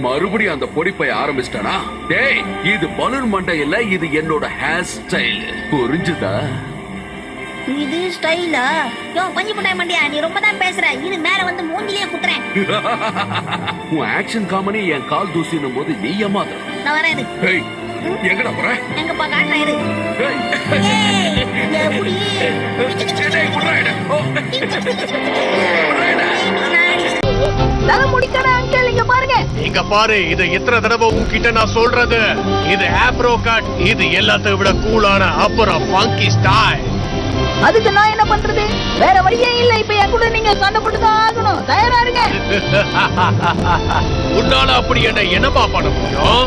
மறுபடியும் அந்த பொடிப்பை ஆரம்பிச்சிட்டானா? டேய், இது பலூன் மண்டை இல்ல, இது என்னோட ஹேர் ஸ்டைல். புரிஞ்சுதா? இது ஸ்டைலா? யோ பஞ்சு முட்டாய் மண்டியா, நீ ரொம்ப தான் பேசுற. இது மேல வந்து மூஞ்சிலேயே குத்துறேன். உன் ஆக்ஷன் காமெடி என் கால் தூசினும் போது நீ ஏமாத்த. நான் வரேன். ஏய், எங்கடா போற? எங்கப்பா காட்டுறேன் இரு. ஏய், எப்படி? டேய், குடுறாடா. ஓ, தலை முடிக்கற அங்கிள், இங்க பாருங்க. இங்க பாரு, இது எத்தனை தடவை உன்கிட்ட நான் சொல்றது? இது ஆப்ரோ கட். இது எல்லாத்தையும் விட கூலான அப்புறம் ஃபங்கி ஸ்டைல். அதுக்கு நான் என்ன பண்றது? வேற வழியே இல்ல. இப்ப என் கூட நீங்க சண்டை போட்டுதான் ஆகணும். தயாரா இருங்க. உன்னால அப்படி என்னப்பா பண்ண முடியும்?